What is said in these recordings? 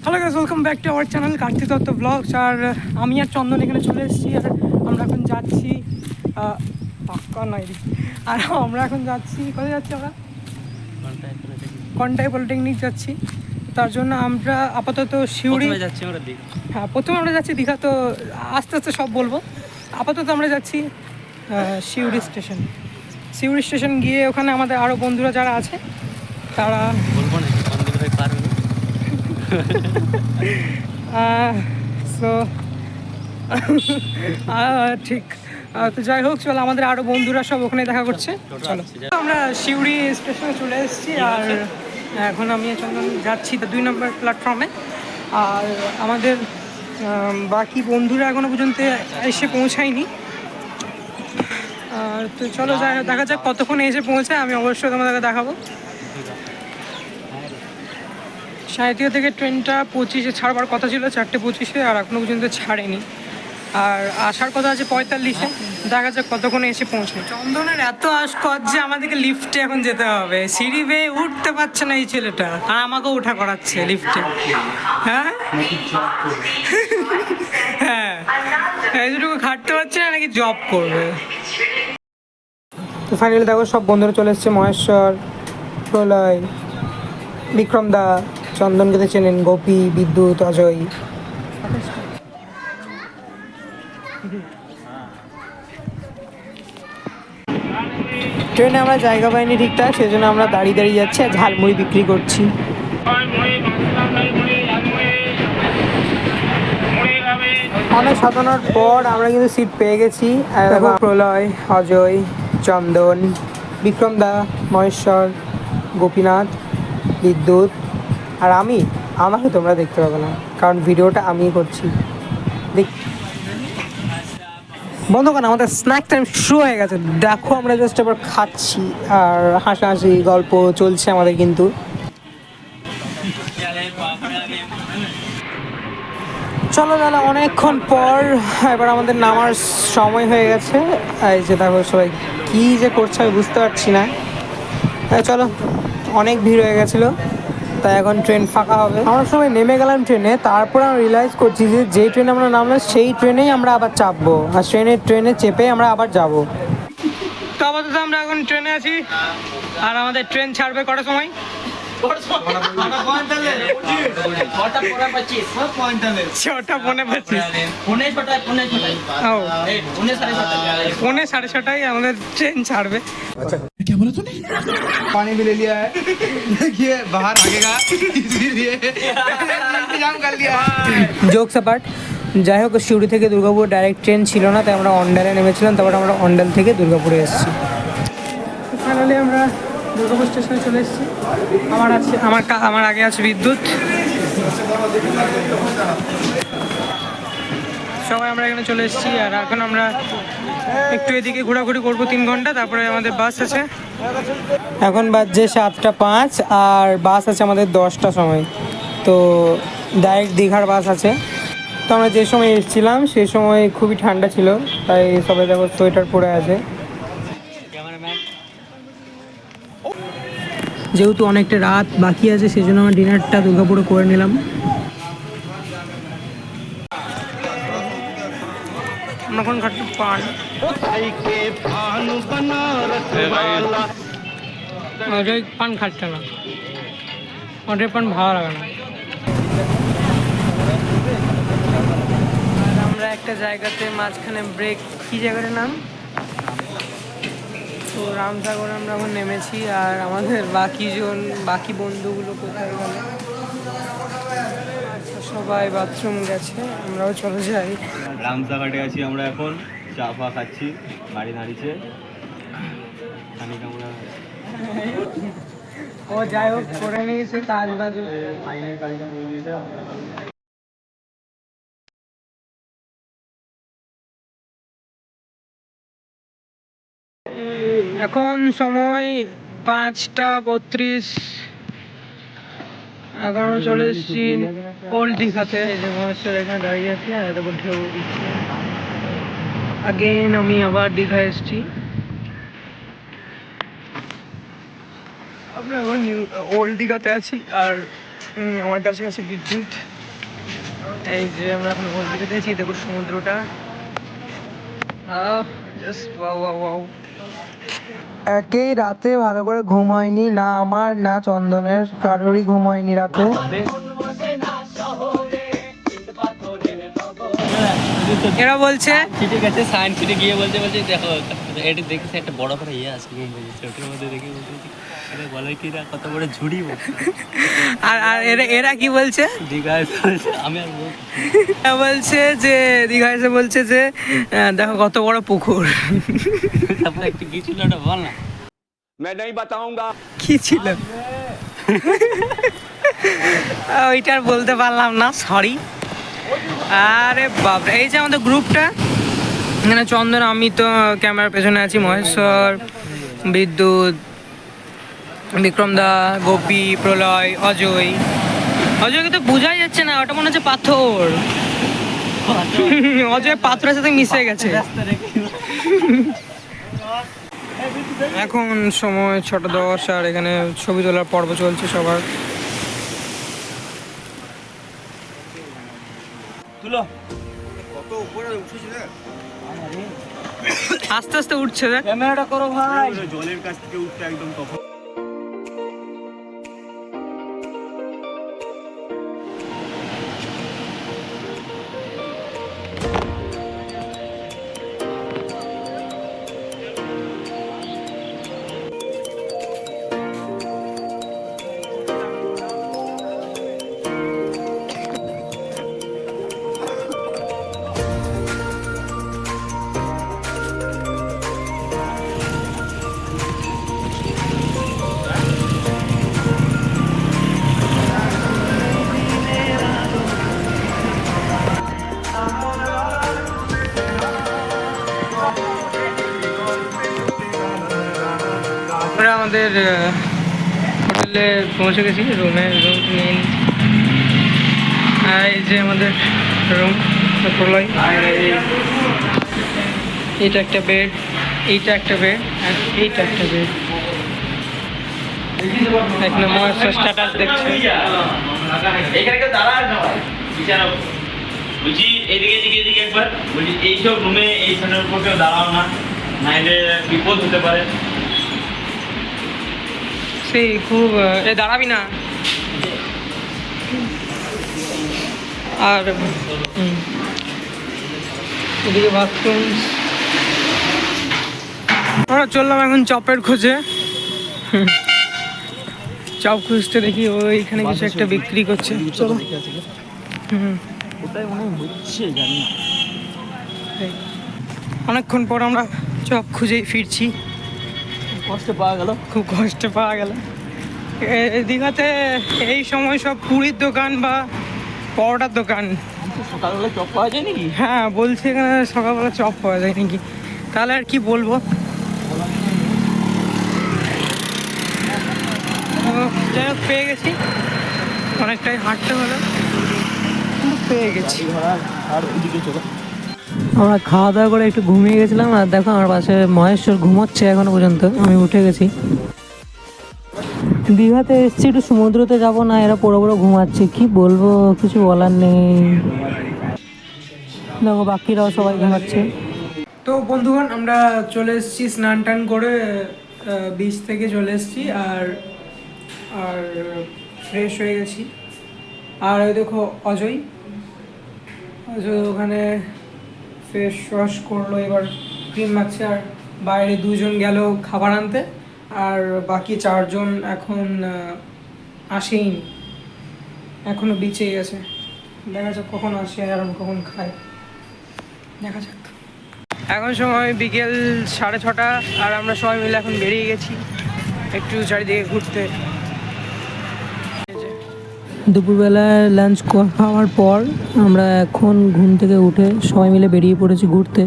Hello guys, welcome back to our channel Kartik Dutta vlogs. আর আমি আর চন্দন এখানে চলে এসেছি। আর আমরা এখন যাচ্ছি পাক্কা নাই আর আমরা এখন যাচ্ছি কোথায় যাচ্ছি আমরা কন্টাই পলিটেকনিক যাচ্ছি। তার জন্য আমরা আপাতত শিউড়ি যাচ্ছি আমরা দীঘা। হ্যাঁ, প্রথমে আমরা যাচ্ছি দীঘা, তো আস্তে আস্তে সব বলবো। আপাতত আমরা যাচ্ছি শিউড়ি স্টেশন। শিউড়ি স্টেশন গিয়ে ওখানে আমাদের আরও বন্ধুরা যারা আছে তারা বলবো না ভাই পার হলো। সো ঠিক। তো যাই হোক, চলো আমাদের আরও বন্ধুরা সব ওখানে দেখা করছে। চলো আমরা শিউড়ি স্টেশনে চলে এসেছি। আর এখন আমি চন্দন যাচ্ছি 2 নম্বর প্ল্যাটফর্মে। আর আমাদের বাকি বন্ধুরা এখনো পর্যন্ত এসে পৌঁছায়নি। তো চলো দেখা যাক কতক্ষণে এসে পৌঁছায়। আমি অবশ্যই তোমাদেরকে দেখাবো। 3:30 থেকে ট্রেনটা 25-এ ছাড়বার কথা ছিল, 4:25-এ, আর এখনো পর্যন্ত ছাড়েনি। আর আসার কথা আছে 45-এ। দেখা যাক কতক্ষণে এসে পৌঁছায়। চন্দনের এত আশকত যে আমাদেরকে লিফটে এখন যেতে হবে। সিঁড়ি বেয়ে উঠতে পারছে না এই ছেলেটা, আর আমাকেও ওঠা করাচ্ছে লিফটে। হ্যাঁ হ্যাঁ, এইটুকু খাটতে পারছে না, নাকি জব করবে। তো ফাইনালি দেখো সব বন্ধুরা চলে এসছে। মহেশ্বর, প্রলয়, বিক্রম দা, চন্দনকে তো চেনেন, গোপী, বিদ্যুৎ, অজয়। ট্রেনে আমরা জায়গা পাইনি ঠিকঠাক, সেই জন্য আমরা দাঁড়িয়ে দাঁড়িয়ে যাচ্ছি আর ঝালমুড়ি বিক্রি করছি। অনেক সাধনার পর আমরা কিন্তু সিট পেয়ে গেছি। দেখো প্রলয়, অজয়, চন্দন, বিক্রম দা, মহেশ্বর, গোপীনাথ, বিদ্যুৎ আর আমাকে তোমরা দেখতে পাবে না, কারণ ভিডিওটা আমিই করছি। বন্ধুগণ, আমাদের স্ন্যাক টাইম শুরু হয়ে গেছে। দেখো আমরা জাস্ট এবার খাচ্ছি আর হাসাহাসি গল্প চলছে আমাদের। কিন্তু চলো দাদা, অনেকক্ষণ পর এবার আমাদের নামার সময় হয়ে গেছে। এই যে দেখো সবাই কী যে করছে আমি বুঝতে পারছি না। চলো, অনেক ভিড় হয়ে গেছিলো, তাই এখন ট্রেন ফাঁকা হবে। আমরা সবাই নেমে গেলাম ট্রেনে। তারপর আমরা রিয়েলাইজ করছি যে যেই ট্রেনে আমরা নামলাম সেই ট্রেনেই আমরা আবার চাপবো, আর ট্রেনে চেপে আমরা আবার যাব। তো আপাতত আমরা এখন ট্রেনে আছি। আর আমাদের ট্রেন ছাড়বে কটার সময়? 6:45 আমাদের ট্রেন ছাড়বে। क्या बोला तूने? पानी भी ले लिया है, देखिए बाहर भागेगा इसीलिए इंतजाम कर लिया। জোকস অ্যাপার্ট, যাই হোক, শিউড়ি থেকে দুর্গাপুর ডাইরেক্ট ট্রেন ছিল না, তাই আমরা অন্ডালে নেমেছিলাম। তারপর আমরা অন্ডাল থেকে দুর্গাপুরে এসেছি। ফাইনালি আমরা দুর্গাপুর স্টেশনে চলে এসেছি। আমার আগে আছে বিদ্যুৎ। সবাই আমরা এখানে চলে এসেছি। আর এখন আমরা একটু এদিকে ঘোরাঘুরি করবো 3 ঘন্টা, তারপরে আমাদের বাস আছে। এখন বাজছে 7:05 আর বাস আছে আমাদের 10টার সময়। তো ডাইরেক্ট দীঘার বাস আছে। তো আমরা যে সময় এসেছিলাম সেই সময় খুবই ঠান্ডা ছিল, তাই সবাই দেখো সোয়েটার পরে আছে। যেহেতু অনেকটা রাত বাকি আছে, সেই জন্য আমরা ডিনারটা দুর্গাপুরে করে নিলাম। এখন খাচ্ছি পান। অজয় পান খাচ্ছে না, অজয় পান ভালো লাগে না। আমরা একটা জায়গাতে মাঝখানে ব্রেক, কি জায়গাটার নাম? তো রামসাগর আমরা এখন নেমেছি। আর আমাদের বাকি বন্ধুগুলো কোথায় গেল? সবাই বাথরুম গেছে, আমরাও চলে যাই। রামসাঘাটে আছি আমরা এখন, চা ফা খাচ্ছি, গাড়ি দাঁড়িয়েছে। ও যাই হোক, করে নিয়েছে কাজ বাজ। এখন সময় 5:32। এখন আমরা চলে এসেছি ওল্ড দীঘাতে। এই যে মহেশ্বর এখানে দাঁড়িয়ে আছে আর এত ঢেউ দিচ্ছে। আগেন আমি আবার দীঘা এসেছি। আমরা এখন ওল্ড দীঘাতে আছি। আর আমার কাছে আছে বিদ্যুৎ। এই যে আমরা এখন মন্দিরে দিয়েছি, দেখো সমুদ্রটা। একেই রাতে ভালো করে ঘুম হয়নি, না আমার না চন্দনের, কারোরই ঘুম হয়নি রাতে। এরা বলছে ঠিক আছে, সায়েন্স সিটি গিয়ে বলছে দেখো এটা দেখেছি একটা বড় করে ইয়ে আছে ওটার মধ্যে দেখে বলছে বলে কি না কত বড় ঝুড়ি। আর এরা কি বলছে, দীঘায় আমি আর বলছে যে দীঘা এসে বলছে যে দেখো কত বড় পুকুর। তারপরে একটু কি ছিল ওটা বল না। কি ছিল ওইটা আর বলতে পারলাম না, সরি। আরে বাপরে, এই যে আমাদের গ্রুপটা, এখানে চন্দন, আমি তো ক্যামেরার পেছনে আছি, মহেশ্বর, বিদ্যুৎ, বিক্রম দা, গোপী, প্রলয়, অজয়। অজয়কে তো বোঝাই যাচ্ছে না, ওটা মনে হচ্ছে পাথর। অজয় পাথরের সাথে মিশে গেছে। এখন সময় 6:10 আর এখানে ছবি তোলার পর্ব চলছে সবার। তুলো আস্তে আস্তে উঠছে, দেখ ক্যামেরাটা করো ভাই। জলের কাছ থেকে উঠতে একদম তখন আমরা আমাদের হোটেলে পৌঁছে গেছি, রুম নিয়ে। এই যে আমাদের রুম, প্রলয়। এইটা একটা বেড, এইটা একটা বেড, আর এইটা একটা বেড। এখানে মহেশ্বর স্ট্যাটাস দেখছে। এখানে কেউ দাঁড়ায় না ভাই, বিচারক বলছি এদিকে একবার বলছি এইসব রুমে এই সাইডের উপর কেউ দাঁড়াও না, নাইলে বিপদ হতে পারে। সেই খুব দাঁড়াবি না। আর এদিকে বাথরুম। আমরা চললাম এখন চপের খোঁজে। চপ খুঁজতে, দেখি ওইখানে কিছু একটা বিক্রি করছে। চলো। ওটাই মনে হচ্ছে, জানি না। অনেকক্ষণ পর আমরা চপ খুঁজেই ফিরছি। কষ্ট পাওয়া গেল, খুব কষ্ট পাওয়া গেল। দীঘাতে এই সময় সব পুরীর দোকান বা পরোটার দোকান। সকালবেলা চপ পাওয়া যায় নাকি? হ্যাঁ বলছি, এখানে সকালবেলা চপ পাওয়া যায় নাকি, তাহলে আর কি বলবো। যাই হোক, পেয়ে গেছি। অনেকটাই হাঁটতে হলো, কিন্তু পেয়ে গেছি। আর ওইদিকে চলো। আমরা খাওয়া দাওয়া করে একটু ঘুমিয়ে গেছিলাম, আর দেখো আমার পাশে মহেশ্বর ঘুমোচ্ছে এখনো পর্যন্ত। আমি উঠে গেছি। দীঘাতে এসছি, একটু সমুদ্রতে যাবো না, এরা পুরো পুরো ঘুমাচ্ছে, কি বলবো, কিছু বলার নেই। দেখো বাকিরাও সবাই ঘুমাচ্ছে। তো বন্ধুগণ, আমরা চলে এসেছি স্নান টান করে, বিচ থেকে চলে এসেছি, আর আর ফ্রেশ হয়ে গেছি। আর ওই দেখো অজয় ওখানে ফেস ওয়াশ করলো, এবার ক্রিম মাখছে। আর বাইরে 2জন গেল খাবার আনতে, আর বাকি 4জন এখন আসেইনি, এখনো বিচেই আছে। দেখা যাক কখন আসে আর কখন খায়, দেখা যাক। এখন সময় বিকেল 6:30, আর আমরা সবাই মিলে এখন বেরিয়ে গেছি একটু চারিদিকে ঘুরতে। দুপুরবেলা লাঞ্চ খাওয়ার পর আমরা এখন ঘুম থেকে উঠে সবাই মিলে বেরিয়ে পড়েছি ঘুরতে।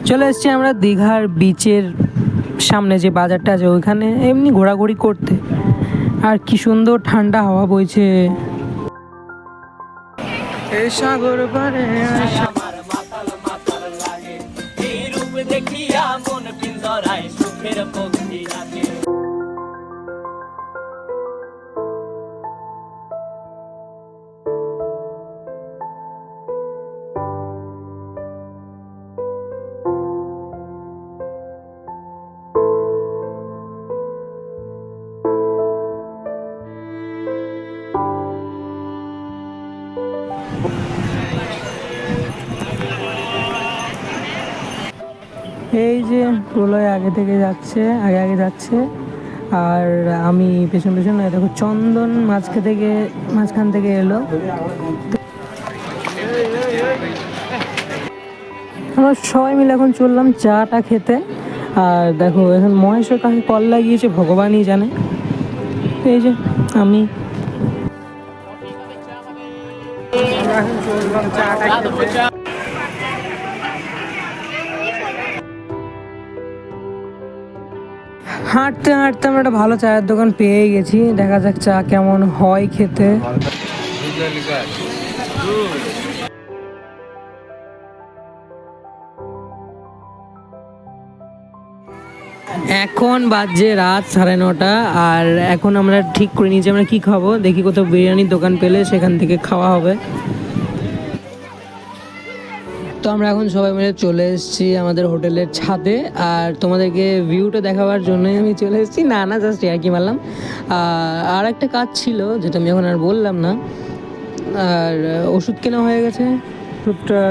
চলে এসেছি আমরা দীঘার বিচের সামনে যে বাজারটা আছে ওইখানে এমনি ঘোরাঘুরি করতে। আর কি সুন্দর ঠান্ডা হাওয়া বইছে। এই সাগর পারে এই যে প্রলয় আগে থেকে যাচ্ছে, আগে আগে যাচ্ছে, আর আমি পেছন পেছন। দেখো চন্দন মাঝখান থেকে এলো। আমরা সবাই মিলে এখন চললাম চাটা খেতে। আর দেখো এখন মহেশের কাছে কল লাগিয়েছে, ভগবানই জানে। তো এই যে আমি এখন চললাম চাটা খেতে। হাঁটতে হাঁটতে আমরা একটা ভালো চায়ের দোকান পেয়ে গেছি। দেখা যাক চা কেমন হয় খেতে। এখন বাজে রাত 9:30, আর এখন আমরা ঠিক করে নিয়েছি আমরা কি খাবো। দেখি কোথাও বিরিয়ানির দোকান পেলে সেখান থেকে খাওয়া হবে। তো আমরা এখন সবাই মিলে চলে এসেছি আমাদের হোটেলের ছাদে, আর তোমাদেরকে ভিউটা দেখাবার জন্যই আমি চলে এসেছি। না জাস্ট আর কি মারলাম। আর একটা কাজ ছিল যেটা আমি এখন আর বললাম না। আর ওষুধ কেনা হয়ে গেছে, ওষুধটা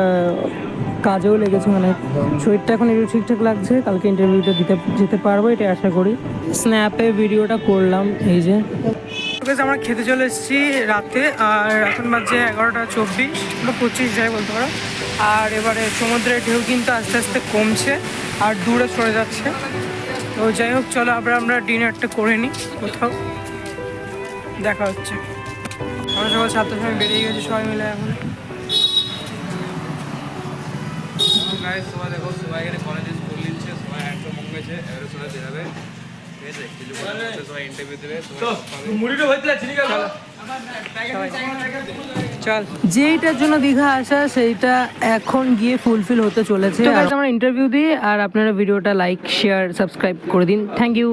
কাজেও লেগেছে, মানে শরীরটা এখন একটু ঠিকঠাক লাগছে। কালকে ইন্টারভিউটা দিতে যেতে পারবো এটা আশা করি। স্ন্যাপে ভিডিওটা করলাম। এই যে আমরা খেতে চলে এসেছি রাতে, আর এখন বাজে 11:24 বা 25 যাই বলতে পারো। আর এবারে সমুদ্রের ঢেউ কিন্তু আস্তে আস্তে কমছে আর দূরে সরে যাচ্ছে। তো যাই হোক, চলো আমরা ডিনারটা করে নিই কোথাও। দেখা হচ্ছে। আমরা সবাই 7টার সময় বেরিয়ে গেছি সবাই মিলে এখন। গাইস সবাই দেখো, সবাই এখানে কলেজে স্কুল নিচ্ছে, সবাই হ্যান্ডসম হয়ে গেছে, এবারে সবাই বেরাবে, ঠিক আছে? কিছু বলতে সবাই ইন্টারভিউ দেবে, মুড়িটা হইতে যাচ্ছে, ঠিক আছে? চল, যেইটার জন্য দীঘা আসা সেইটা এখন গিয়ে ফুলফিল হতে চলেছে। আমরা ইন্টারভিউ দিই, আর আপনারা ভিডিওটা লাইক, শেয়ার, সাবস্ক্রাইব করে দিন। Thank you.